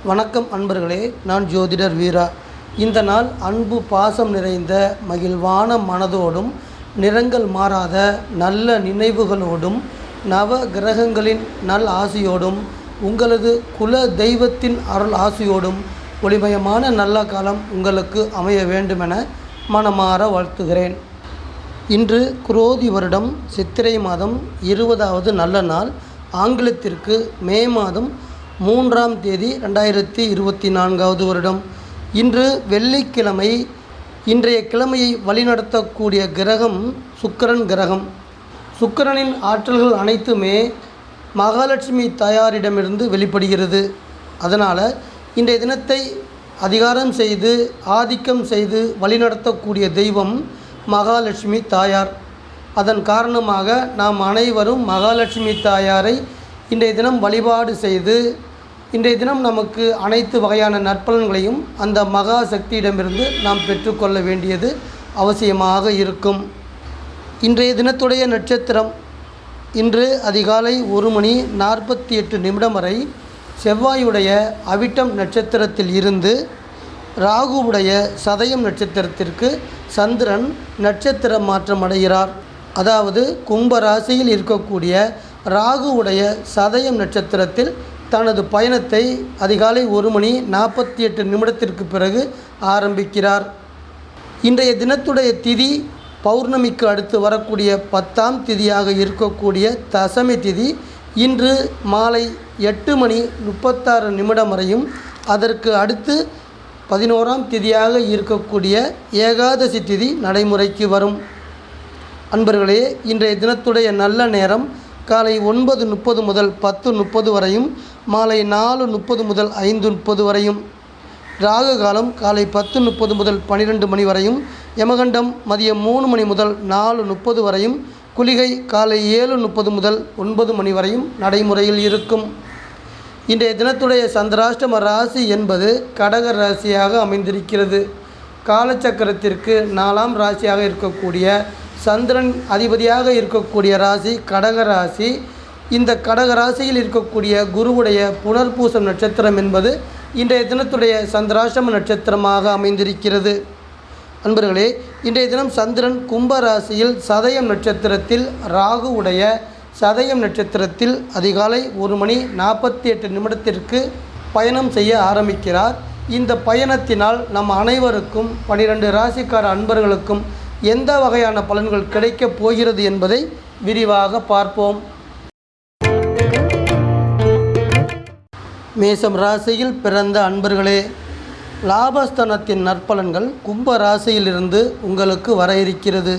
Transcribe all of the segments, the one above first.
வணக்கம் அன்பர்களே, நான் ஜோதிடர் வீரா. இந்த நாள் அன்பு பாசம் நிறைந்த மகிழ்வான மனதோடும் நிறங்கள் மாறாத நல்ல நினைவுகளோடும் நவ கிரகங்களின் நல் ஆசியோடும் உங்களது குல தெய்வத்தின் அருள் ஆசியோடும் ஒளிமயமான நல்ல காலம் உங்களுக்கு அமைய வேண்டுமென மனமாற வாழ்த்துகிறேன். இன்று குரோதி வருடம் சித்திரை மாதம் 20வது நல்ல நாள். ஆங்கிலத்திற்கு மே மாதம் 3ஆம் தேதி 2024வது வருடம். இன்று வெள்ளிக்கிழமை. இன்றைய கிழமையை வழிநடத்தக்கூடிய கிரகம் சுக்கிரன் கிரகம். சுக்கிரனின் ஆற்றல்கள் அனைத்துமே மகாலட்சுமி தாயாரிடமிருந்து வெளிப்படுகிறது. அதனால் இன்றைய தினத்தை அதிகாரம் செய்து ஆதிக்கம் செய்து வழிநடத்தக்கூடிய தெய்வம் மகாலட்சுமி தாயார். அதன் காரணமாக நாம் அனைவரும் மகாலட்சுமி தாயாரை இன்றைய தினம் வழிபாடு செய்து இன்றைய தினம் நமக்கு அனைத்து வகையான நற்பலன்களையும் அந்த மகா சக்தியிடமிருந்து நாம் பெற்றுக்கொள்ள வேண்டியது அவசியமாக இருக்கும். இன்றைய தினத்துடைய நட்சத்திரம் இன்று அதிகாலை 1:48 வரை செவ்வாயுடைய அவிட்டம் நட்சத்திரத்தில் இருந்து ராகுவுடைய சதயம் நட்சத்திரத்திற்கு சந்திரன் நட்சத்திர மாற்றம் அடைகிறார். அதாவது கும்ப ராசியில் இருக்கக்கூடிய ராகுவுடைய சதயம் நட்சத்திரத்தில் தனது பயணத்தை அதிகாலை 1:48 பிறகு ஆரம்பிக்கிறார். இன்றைய தினத்துடைய திதி பௌர்ணமிக்கு அடுத்து வரக்கூடிய 10ஆம் திதியாக இருக்கக்கூடிய தசமி திதி இன்று மாலை 8:36 வரையும், அதற்கு அடுத்து 11ஆம் திதியாக இருக்கக்கூடிய ஏகாதசி திதி நடைமுறைக்கு வரும். அன்பர்களே, இன்றைய தினத்துடைய நல்ல நேரம் காலை 9:30 முதல் 10:30 வரையும், மாலை 4:30 முதல் 5:30 வரையும். ராகு காலம் காலை 10:30 முதல் 12 மணி வரையும், யமகண்டம் மதியம் 3 மணி முதல் 4:30 வரையும், குளிகை காலை 7:30 முதல் 9 மணி வரையும் நடைமுறையில் இருக்கும். இன்றைய தினத்துடைய சந்திராஷ்டம ராசி என்பது கடக ராசியாக அமைந்திருக்கிறது. காலச்சக்கரத்திற்கு 4ஆம் ராசியாக இருக்கக்கூடிய சந்திரன் அதிபதியாக இருக்கக்கூடிய ராசி கடக ராசி. இந்த கடக ராசியில் இருக்கக்கூடிய குருவுடைய புனர்பூசம் நட்சத்திரம் என்பது இன்றைய தினத்துடைய சந்திராஷ்டம நட்சத்திரமாக அமைந்திருக்கிறது. அன்பர்களே, இன்றைய தினம் சந்திரன் கும்ப ராசியில் சதயம் நட்சத்திரத்தில் ராகுவுடைய சதயம் நட்சத்திரத்தில் அதிகாலை 1:48 பயணம் செய்ய ஆரம்பிக்கிறார். இந்த பயணத்தினால் நம் அனைவருக்கும் 12 ராசிக்கார அன்பர்களுக்கும் எந்த வகையான பலன்கள் கிடைக்கப் போகிறது என்பதை விரிவாக பார்ப்போம். மேசம் ராசியில் பிறந்த அன்பர்களே, லாபஸ்தானத்தின் நற்பலன்கள் கும்ப ராசியிலிருந்து உங்களுக்கு வர இருக்கிறது.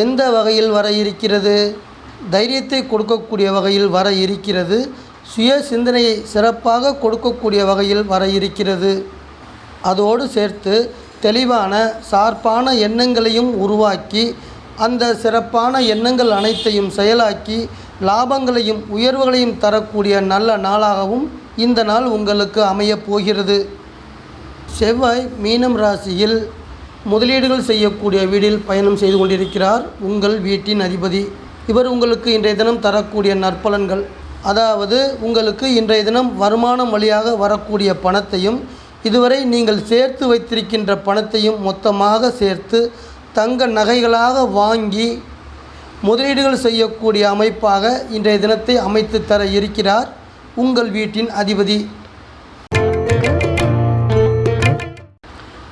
எந்த வகையில் வர இருக்கிறது? தைரியத்தை கொடுக்கக்கூடிய வகையில் வர இருக்கிறது. சுய சிந்தனையை சிறப்பாக கொடுக்கக்கூடிய வகையில் வர இருக்கிறது. அதோடு சேர்த்து தெளிவான சார்பான எண்ணங்களையும் உருவாக்கி அந்த சிறப்பான எண்ணங்கள் அனைத்தையும் செயலாக்கி லாபங்களையும் உயர்வுகளையும் தரக்கூடிய நல்ல நாளாகவும் இந்த நாள் உங்களுக்கு அமையப் போகிறது. செவ்வாய் மீனம் ராசியில் முதலீடுகள் செய்யக்கூடிய வீடில் பயணம் செய்து கொண்டிருக்கிறார். உங்கள் வீட்டின் அதிபதி இவர் உங்களுக்கு இன்றைய தினம் தரக்கூடிய நற்பலன்கள், அதாவது உங்களுக்கு இன்றைய தினம் வருமானம் வழியாக வரக்கூடிய பணத்தையும் இதுவரை நீங்கள் சேர்த்து வைத்திருக்கின்ற பணத்தையும் மொத்தமாக சேர்த்து தங்க நகைகளாக வாங்கி முதலீடுகள் செய்யக்கூடிய அமைப்பாக இன்றைய தினத்தை அமைத்து தர இருக்கிறார் உங்கள் வீட்டின் அதிபதி.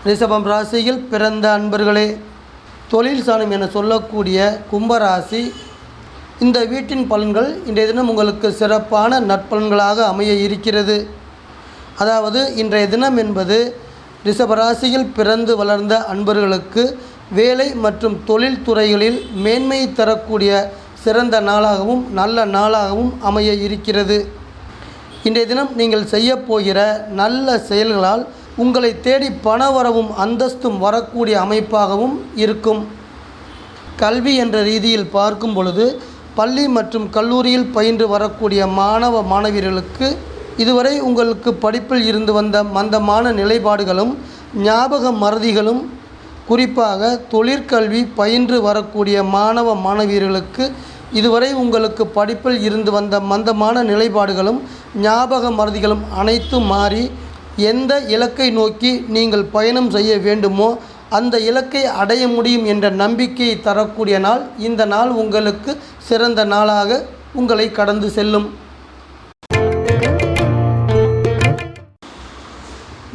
ரிஷபம் ராசியில் பிறந்த அன்பர்களே, தொழில் சாணம் என சொல்லக்கூடிய கும்பராசி, இந்த வீட்டின் பலன்கள் இன்றைய தினம் உங்களுக்கு சிறப்பான நற்பலன்களாக அமைய இருக்கிறது. அதாவது இன்றைய தினம் என்பது ரிஷபராசியில் பிறந்து வளர்ந்த அன்பர்களுக்கு வேலை மற்றும் தொழில் துறைகளில் மேன்மை தரக்கூடிய சிறந்த நாளாகவும் நல்ல நாளாகவும் அமைய இருக்கிறது. இன்றைய தினம் நீங்கள் செய்யப்போகிற நல்ல செயல்களால் உங்களை தேடி பணவரவும் அந்தஸ்தும் வரக்கூடிய அமைப்பாகவும் இருக்கும். கல்வி என்ற ரீதியில் பார்க்கும் பொழுது பள்ளி மற்றும் கல்லூரியில் பயின்று வரக்கூடிய மாணவ மாணவியர்களுக்கு இதுவரை உங்களுக்கு படிப்பில் இருந்து வந்த மந்தமான நிலைப்பாடுகளும் ஞாபக மறதிகளும், குறிப்பாக தொழிற்கல்வி பயின்று வரக்கூடிய மாணவ மாணவியர்களுக்கு இதுவரை உங்களுக்கு படிப்பில் இருந்து வந்த மந்தமான நிலைப்பாடுகளும் ஞாபக மறதிகளும் அனைத்தும் மாறி எந்த இலக்கை நோக்கி நீங்கள் பயணம் செய்ய வேண்டுமோ அந்த இலக்கை அடைய முடியும் என்ற நம்பிக்கையை தரக்கூடிய நாள். இந்த நாள் உங்களுக்கு சிறந்த நாளாக உங்களை கடந்து செல்லும்.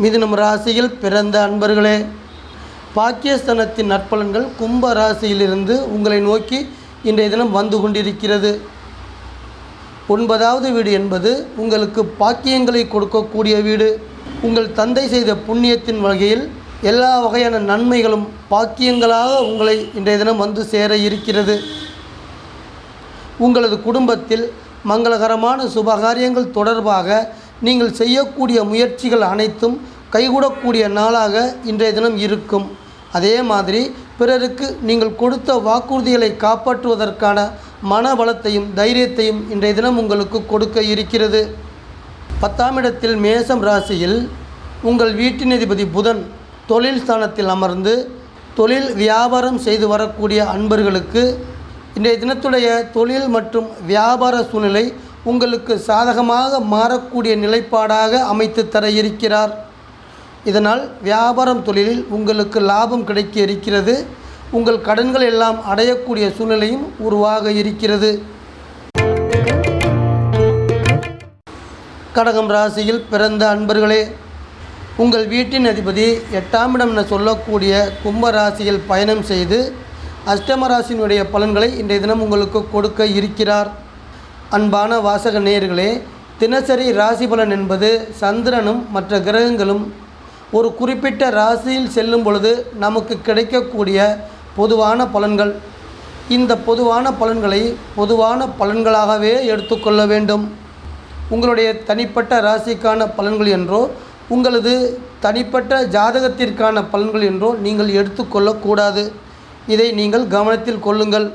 மிதுனம் ராசியில் பிறந்த அன்பர்களே, பாக்கியஸ்தானத்தின் நற்பலன்கள் கும்ப ராசியிலிருந்து உங்களை நோக்கி இன்றைய தினம் வந்து கொண்டிருக்கிறது. 9வது வீடு என்பது உங்களுக்கு பாக்கியங்களை கொடுக்கக்கூடிய வீடு. உங்கள் தந்தை செய்த புண்ணியத்தின் வகையில் எல்லா வகையான நன்மைகளும் பாக்கியங்களாக உங்களை இன்றைய தினம் வந்து சேர இருக்கிறது. உங்களது குடும்பத்தில் மங்களகரமான சுபகாரியங்கள் தொடர்பாக நீங்கள் செய்யக்கூடிய முயற்சிகள் அனைத்தும் கைகூடக்கூடிய நாளாக இன்றைய தினம் இருக்கும். அதே மாதிரி பிறருக்கு நீங்கள் கொடுத்த வாக்குறுதிகளை காப்பாற்றுவதற்கான மனபலத்தையும் தைரியத்தையும் இன்றைய தினம் உங்களுக்கு கொடுக்க இருக்கிறது. 10ஆம் இடத்தில் மேசம் ராசியில் உங்கள் வீட்டின் அதிபதி புதன் தொழில் ஸ்தானத்தில் அமர்ந்து தொழில் வியாபாரம் செய்து வரக்கூடிய அன்பர்களுக்கு இன்றைய தினத்துடைய தொழில் மற்றும் வியாபார சூழ்நிலை உங்களுக்கு சாதகமாக மாறக்கூடிய நிலைப்பாடாக அமைத்து தர இருக்கிறார். இதனால் வியாபாரம் தொழிலில் உங்களுக்கு லாபம் கிடைக்க இருக்கிறது. உங்கள் கடன்கள் எல்லாம் அடையக்கூடிய சூழ்நிலையும் உருவாக இருக்கிறது. கடகம் ராசியில் பிறந்த அன்பர்களே, உங்கள் வீட்டின் அதிபதி 8ஆம் இடம் என சொல்லக்கூடிய கும்ப ராசியில் பயணம் செய்து அஷ்டம ராசியினுடைய பலன்களை இன்றைய தினம் உங்களுக்கு கொடுக்க இருக்கிறார். அன்பான வாசக நேயர்களே, தினசரி ராசி பலன் என்பது சந்திரனும் மற்ற கிரகங்களும் ஒரு குறிப்பிட்ட ராசியில் செல்லும் பொழுது நமக்கு கிடைக்கக்கூடிய பொதுவான பலன்கள். இந்த பொதுவான பலன்களை பொதுவான பலன்களாகவே எடுத்துக்கொள்ள வேண்டும். உங்களுடைய தனிப்பட்ட ராசிக்கான பலன்கள் என்றோ உங்களது தனிப்பட்ட ஜாதகத்திற்கான பலன்கள் என்றோ நீங்கள் எடுத்துக்கொள்ளக்கூடாது. இதை நீங்கள் கவனத்தில் கொள்ளுங்கள்.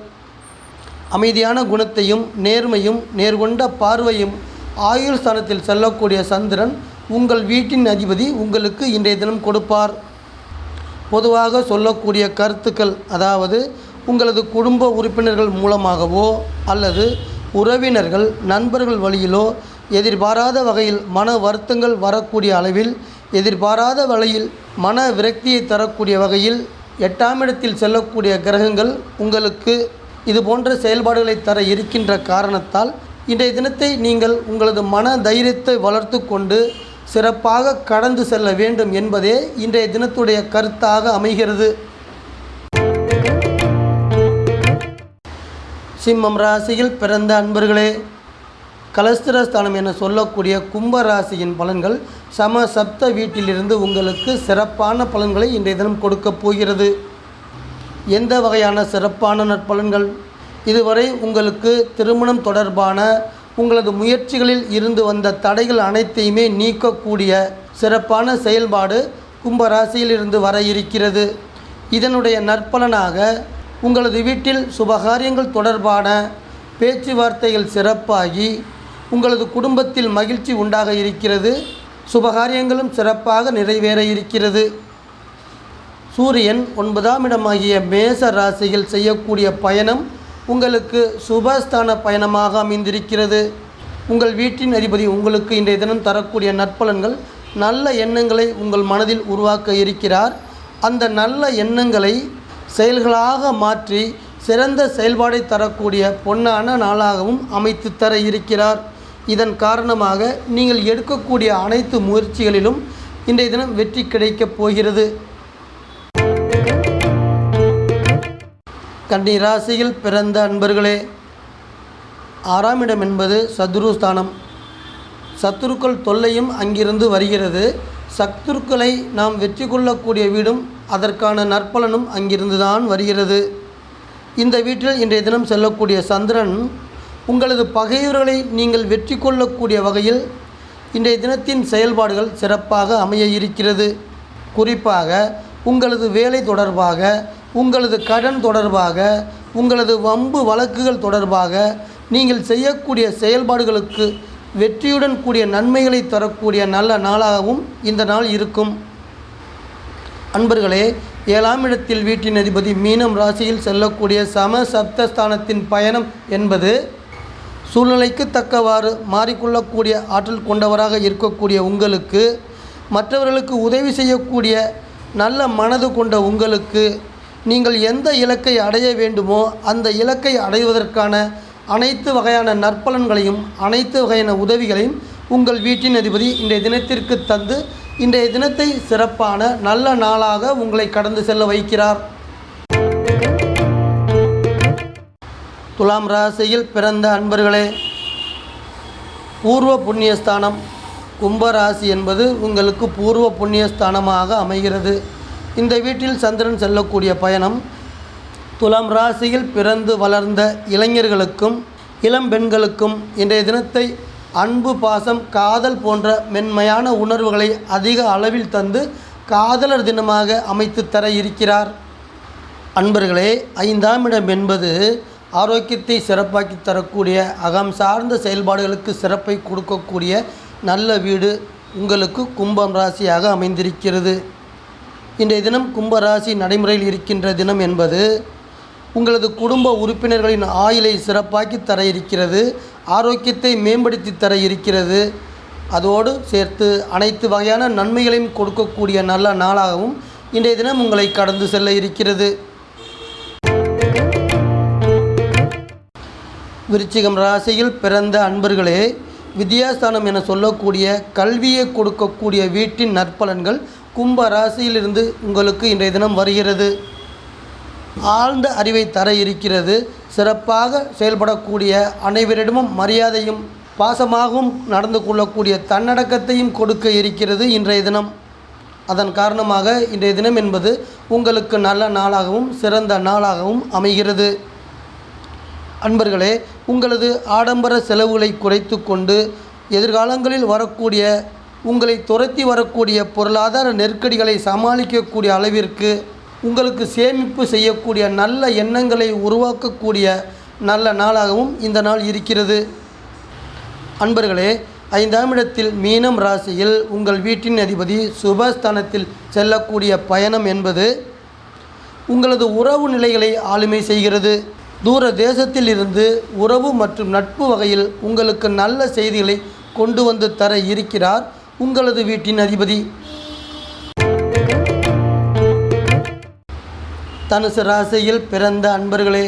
அமைதியான குணத்தையும் நேர்மையும் நேர்கொண்ட பார்வையும் ஆயுள் ஸ்தானத்தில் செல்லக்கூடிய சந்திரன் உங்கள் வீட்டின் அதிபதி உங்களுக்கு இன்றைய தினம் கொடுப்பார். பொதுவாக சொல்லக்கூடிய கருத்துக்கள், அதாவது உங்களது குடும்ப உறுப்பினர்கள் மூலமாகவோ அல்லது உறவினர்கள் நண்பர்கள் வழியிலோ எதிர்பாராத வகையில் மன வருத்தங்கள் வரக்கூடிய அளவில், எதிர்பாராத வகையில் மன விரக்தியை தரக்கூடிய வகையில் 8ஆம் இடத்தில் செல்லக்கூடிய கிரகங்கள் உங்களுக்கு இது போன்ற செயல்பாடுகளை தர இருக்கின்ற காரணத்தால் இன்றைய தினத்தை நீங்கள் உங்களது மன தைரியத்தை வளர்த்து கொண்டு சிறப்பாக கடந்து செல்ல வேண்டும் என்பதே இன்றைய தினத்துடைய கருத்தாக அமைகிறது. சிம்மம் ராசியில் பிறந்த அன்பர்களே, கலஸ்திரஸ்தானம் என சொல்லக்கூடிய கும்ப ராசியின் பலன்கள் சம சப்த வீட்டிலிருந்து உங்களுக்கு சிறப்பான பலன்களை இன்றைய தினம் கொடுக்கப் போகிறது. எந்த வகையான சிறப்பான நற்பலன்கள்? இதுவரை உங்களுக்கு திருமணம் தொடர்பான உங்களது முயற்சிகளில் இருந்து வந்த தடைகள் அனைத்தையுமே நீக்கக்கூடிய சிறப்பான செயல்பாடு கும்பராசியிலிருந்து வர இருக்கிறது. இதனுடைய நற்பலனாக உங்களது வீட்டில் சுபகாரியங்கள் தொடர்பான பேச்சுவார்த்தைகள் சிறப்பாகி உங்களது குடும்பத்தில் மகிழ்ச்சி உண்டாக இருக்கிறது. சுபகாரியங்களும் சிறப்பாக நிறைவேற இருக்கிறது. சூரியன் 9ஆம் இடமாகிய மேச ராசியில் செய்யக்கூடிய பயணம் உங்களுக்கு சுபஸ்தான பயணமாக அமைந்திருக்கிறது. உங்கள் வீட்டின் அதிபதி உங்களுக்கு இன்றைய தினம் தரக்கூடிய நற்பலன்கள், நல்ல எண்ணங்களை உங்கள் மனதில் உருவாக்க இருக்கிறார். அந்த நல்ல எண்ணங்களை செயல்களாக மாற்றி சிறந்த செயல்பாடை தரக்கூடிய பொன்னான நாளாகவும் அமைத்து தர இருக்கிறார். இதன் காரணமாக நீங்கள் எடுக்கக்கூடிய அனைத்து முயற்சிகளிலும் இன்றைய தினம் வெற்றி கிடைக்கப் போகிறது. கன்னி ராசியில் பிறந்த அன்பர்களே, 6ஆம் இடம் என்பது சத்ருஸ்தானம். சத்துருக்கள் தொல்லையும் அங்கிருந்து வருகிறது. சத்துருக்களை நாம் வெற்றி கொள்ளக்கூடிய வீடும் அதற்கான நற்பலனும் அங்கிருந்து தான் வருகிறது. இந்த வீட்டில் இன்றைய தினம் செல்லக்கூடிய சந்திரன் உங்களது பகைவர்களை நீங்கள் வெற்றி கொள்ளக்கூடிய வகையில் இன்றைய தினத்தின் செயல்பாடுகள் சிறப்பாக அமைய இருக்கிறது. குறிப்பாக உங்களது வேலை தொடர்பாக, உங்களது கடன் தொடர்பாக, உங்களது வம்பு வழக்குகள் தொடர்பாக நீங்கள் செய்யக்கூடிய செயல்பாடுகளுக்கு வெற்றியுடன் கூடிய நன்மைகளை தரக்கூடிய நல்ல நாளாகவும் இந்த நாள் இருக்கும். அன்பர்களே, 7ஆம் இடத்தில் வீட்டின் அதிபதி மீனம் ராசியில் செல்லக்கூடிய சம சப்தஸ்தானத்தின் பயணம் என்பது சூழ்நிலைக்கு தக்கவாறு மாறிக்கொள்ளக்கூடிய ஆற்றல் கொண்டவராக இருக்கக்கூடிய உங்களுக்கு மற்றவர்களுக்கு உதவி செய்யக்கூடிய நல்ல மனது கொண்ட உங்களுக்கு நீங்கள் எந்த இலக்கை அடைய வேண்டுமோ அந்த இலக்கை அடைவதற்கான அனைத்து வகையான நற்பலன்களையும் அனைத்து வகையான உதவிகளையும் உங்கள் வீட்டின் அதிபதி இன்றைய தினத்திற்கு தந்து இன்றைய தினத்தை சிறப்பான நல்ல நாளாக உங்களை கடந்து செல்ல வைக்கிறார். துலாம் ராசியில் பிறந்த அன்பர்களே, பூர்வ புண்ணியஸ்தானம் கும்பராசி என்பது உங்களுக்கு பூர்வ புண்ணியஸ்தானமாக அமைகிறது. இந்த வீட்டில் சந்திரன் செல்லக்கூடிய பயணம் துலாம் ராசியில் பிறந்து வளர்ந்த இளைஞர்களுக்கும் இளம் பெண்களுக்கும் இன்றைய தினத்தை அன்பு, பாசம், காதல் போன்ற மென்மையான உணர்வுகளை அதிக அளவில் தந்து காதலர் தினமாக அமைத்து தர இருக்கிறார். அன்பர்களே, 5ஆம் இடம் என்பது ஆரோக்கியத்தை சிறப்பாக்கி தரக்கூடிய அகம் சார்ந்த செயல்பாடுகளுக்கு சிறப்பை கொடுக்கக்கூடிய நல்ல வீடு உங்களுக்கு கும்பம் ராசியாக அமைந்திருக்கிறது. இன்றைய தினம் கும்பராசி நடைமுறையில் இருக்கின்ற தினம் என்பது உங்களது குடும்ப உறுப்பினர்களின் ஆயுளை சிறப்பாக்கி தர இருக்கிறது, ஆரோக்கியத்தை மேம்படுத்தி தர இருக்கிறது. அதோடு சேர்த்து அனைத்து வகையான நன்மைகளையும் கொடுக்கக்கூடிய நல்ல நாளாகவும் இன்றைய தினம் உங்களை கடந்து செல்ல இருக்கிறது. விருச்சிகம் ராசியில் பிறந்த அன்பர்களே, வித்யாஸ்தானம் என சொல்லக்கூடிய கல்வியை கொடுக்கக்கூடிய வீட்டின் நற்பலன்கள் கும்ப ராசியிலிருந்து உங்களுக்கு இன்றைய தினம் வருகிறது. ஆழ்ந்த அறிவை தர இருக்கிறது. சிறப்பாக செயல்படக்கூடிய அனைவரிடமும் மரியாதையும் பாசமாகவும் நடந்து கொள்ளக்கூடிய தன்னடக்கத்தையும் கொடுக்க இருக்கிறது இன்றைய தினம். அதன் காரணமாக இன்றைய தினம் என்பது உங்களுக்கு நல்ல நாளாகவும் சிறந்த நாளாகவும் அமைகிறது. அன்பர்களே, உங்களது ஆடம்பர செலவுகளை குறைத்து கொண்டு எதிர்காலங்களில் வரக்கூடிய உங்களை துரத்தி வரக்கூடிய பொருளாதார நெருக்கடிகளை சமாளிக்கக்கூடிய அளவிற்கு உங்களுக்கு சேமிப்பு செய்யக்கூடிய நல்ல எண்ணங்களை உருவாக்கக்கூடிய நல்ல நாளாகவும் இந்த நாள் இருக்கிறது. அன்பர்களே, 5ஆம் இடத்தில் மீனம் ராசியில் உங்கள் வீட்டின் அதிபதி சுபஸ்தானத்தில் செல்லக்கூடிய பயணம் என்பது உங்களது உறவு நிலைகளை ஆளுமை செய்கிறது. தூர தேசத்தில் இருந்து உறவு மற்றும் நட்பு வகையில் உங்களுக்கு நல்ல செய்திகளை கொண்டு வந்து தர இருக்கிறார் உங்களது வீட்டின் அதிபதி. தனுசு ராசியில் பிறந்த அன்பர்களே,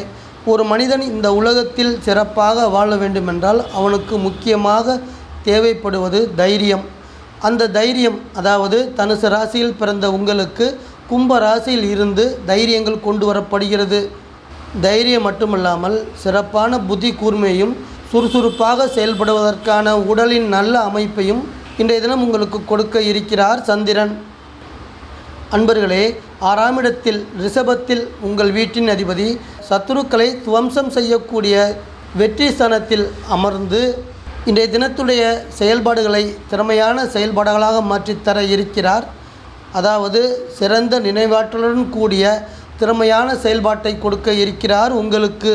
ஒரு மனிதன் இந்த உலகத்தில் சிறப்பாக வாழ வேண்டுமென்றால் அவனுக்கு முக்கியமாக தேவைப்படுவது தைரியம். அந்த தைரியம், அதாவது தனுசு ராசியில் பிறந்த உங்களுக்கு கும்ப ராசியில் இருந்து தைரியங்கள் கொண்டு வரப்படுகிறது. தைரியம் மட்டுமல்லாமல் சிறப்பான புத்தி கூர்மையும் சுறுசுறுப்பாக செயல்படுவதற்கான உடலின் நல்ல அமைப்பையும் இன்றைய தினம் உங்களுக்கு கொடுக்க இருக்கிறார் சந்திரன். அன்பர்களே, 6ஆம் இடத்தில் ரிஷபத்தில் உங்கள் வீட்டின் அதிபதி சத்துருக்களை துவம்சம் செய்யக்கூடிய வெற்றி ஸ்தானத்தில் அமர்ந்து இன்றைய தினத்துடைய செயல்பாடுகளை திறமையான செயல்பாடுகளாக மாற்றித்தர இருக்கிறார். அதாவது சிறந்த நினைவாற்றலுடன் கூடிய திறமையான செயல்பாட்டை கொடுக்க இருக்கிறார் உங்களுக்கு.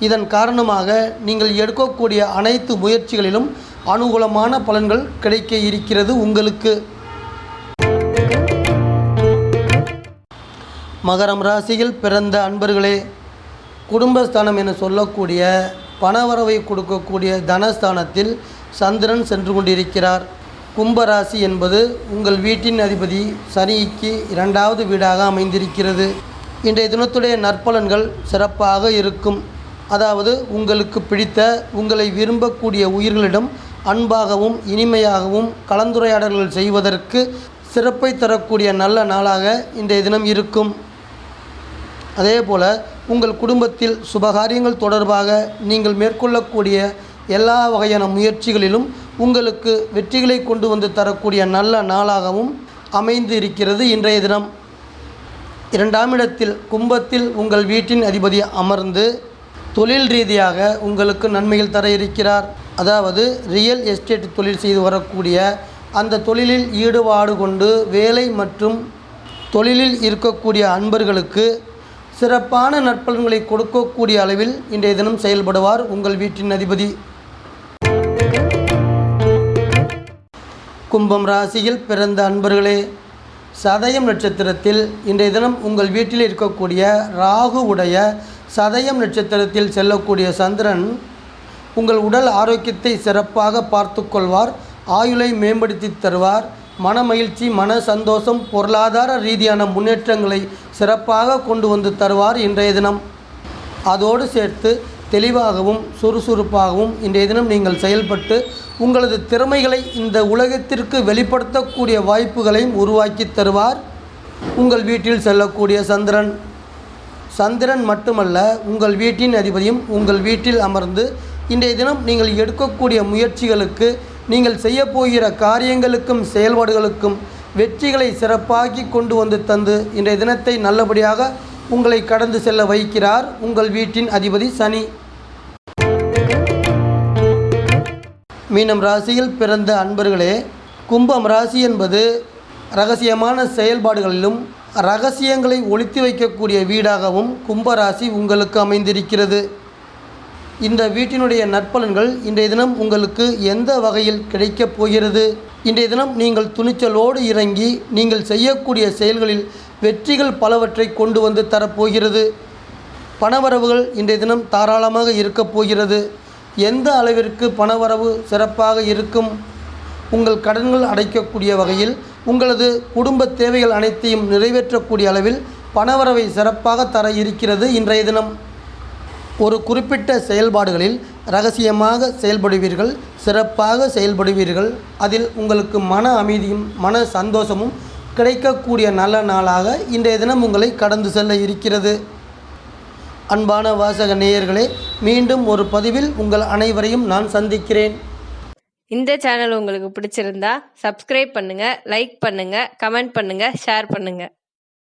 இதன் காரணமாக நீங்கள் எடுக்கக்கூடிய அனைத்து முயற்சிகளிலும் அனுகூலமான பலன்கள் கிடைக்க இருக்கிறது உங்களுக்கு. மகரம் ராசியில் பிறந்த அன்பர்களே, குடும்பஸ்தானம் என சொல்லக்கூடிய பணவரவை கொடுக்கக்கூடிய தனஸ்தானத்தில் சந்திரன் சென்று கொண்டிருக்கிறார். கும்பராசி என்பது உங்கள் வீட்டின் அதிபதி சனிக்கு 2வது வீடாக அமைந்திருக்கிறது. இன்றைய தினத்துடைய நற்பலன்கள் சிறப்பாக இருக்கும். அதாவது உங்களுக்கு பிடித்த உங்களை விரும்பக்கூடிய உயிர்களிடம் அன்பாகவும் இனிமையாகவும் கலந்துரையாடல்கள் செய்வதற்கு சிறப்பை தரக்கூடிய நல்ல நாளாக இன்றைய தினம் இருக்கும். அதேபோல் உங்கள் குடும்பத்தில் சுபகாரியங்கள் தொடர்பாக நீங்கள் மேற்கொள்ளக்கூடிய எல்லா வகையான முயற்சிகளிலும் உங்களுக்கு வெற்றிகளை கொண்டு வந்து தரக்கூடிய நல்ல நாளாகவும் அமைந்து இருக்கிறது இன்றைய தினம். 2ஆம் இடத்தில் கும்பத்தில் உங்கள் வீட்டின் அதிபதி அமர்ந்து தொழில் ரீதியாக உங்களுக்கு நன்மைகள் தர இருக்கிறார். அதாவது ரியல் எஸ்டேட் தொழில் செய்து வரக்கூடிய அந்த தொழிலில் ஈடுபாடு கொண்டு வேலை மற்றும் தொழிலில் இருக்கக்கூடிய அன்பர்களுக்கு சிறப்பான நற்பலன்களை கொடுக்கக்கூடிய அளவில் இன்றைய தினம் செயல்படுவார் உங்கள் வீட்டின் அதிபதி. கும்பம் ராசியில் பிறந்த அன்பர்களே, சதயம் நட்சத்திரத்தில் இன்றைய தினம் உங்கள் வீட்டில் இருக்கக்கூடிய ராகு உடைய சதயம் நட்சத்திரத்தில் செல்லக்கூடிய சந்திரன் உங்கள் உடல் ஆரோக்கியத்தை சிறப்பாக பார்த்து கொள்வார், ஆயுளை மேம்படுத்தி தருவார், மன மகிழ்ச்சி, மன சந்தோஷம், பொருளாதார ரீதியான முன்னேற்றங்களை சிறப்பாக கொண்டு வந்து தருவார் இன்றைய தினம். அதோடு சேர்த்து தெளிவாகவும் சுறுசுறுப்பாகவும் இன்றைய தினம் நீங்கள் செயல்பட்டு உங்களது திறமைகளை இந்த உலகத்திற்கு வெளிப்படுத்தக்கூடிய வாய்ப்புகளையும் உருவாக்கி தருவார் உங்கள் வீட்டில் செல்லக்கூடிய சந்திரன். சந்திரன் மட்டுமல்ல, உங்கள் வீட்டின் அதிபதியும் உங்கள் வீட்டில் அமர்ந்து இன்றைய தினம் நீங்கள் எடுக்கக்கூடிய முயற்சிகளுக்கு, நீங்கள் செய்யப்போகிற காரியங்களுக்கும் செயல்பாடுகளுக்கும் வெற்றிகளை சிறப்பாக்கி கொண்டு வந்து தந்து இன்றைய தினத்தை நல்லபடியாக உங்களை கடந்து செல்ல வைக்கிறார் உங்கள் வீட்டின் அதிபதி சனி. மீனம் ராசியில் பிறந்த அன்பர்களே, கும்பம் ராசி என்பது இரகசியமான செயல்பாடுகளிலும் இரகசியங்களை ஒளித்து வைக்கக்கூடிய வீடாகவும் கும்பராசி உங்களுக்கு அமைந்திருக்கிறது. இந்த வீட்டினுடைய நற்பலன்கள் இன்றைய தினம் உங்களுக்கு எந்த வகையில் கிடைக்கப் போகிறது? இன்றைய தினம் நீங்கள் துணிச்சலோடு இறங்கி நீங்கள் செய்யக்கூடிய செயல்களில் வெற்றிகள் பலவற்றை கொண்டு வந்து தரப்போகிறது. பணவரவுகள் இன்றைய தினம் தாராளமாக இருக்கப் போகிறது. எந்த அளவிற்கு பணவரவு சிறப்பாக இருக்கும்? உங்கள் கடன்கள் அடைக்கக்கூடிய வகையில் உங்களது குடும்ப தேவைகள் அனைத்தையும் நிறைவேற்றக்கூடிய அளவில் பணவரவை சிறப்பாக தர இருக்கிறது இன்றைய தினம். ஒரு குறிப்பிட்ட செயல்பாடுகளில் இரகசியமாக செயல்படுவீர்கள், சிறப்பாக செயல்படுவீர்கள். அதில் உங்களுக்கு மன அமைதியும் மன சந்தோஷமும் கிடைக்கக்கூடிய நல்ல நாளாக இன்றைய தினம் உங்களை கடந்து செல்ல இருக்கிறது. அன்பான வாசக நேயர்களே, மீண்டும் ஒரு பதிவில் உங்கள் அனைவரையும் நான் சந்திக்கிறேன். இந்த சேனல் உங்களுக்கு பிடிச்சிருந்தா சப்ஸ்கிரைப் பண்ணுங்க, லைக் பண்ணுங்க, கமெண்ட் பண்ணுங்க, ஷேர் பண்ணுங்க.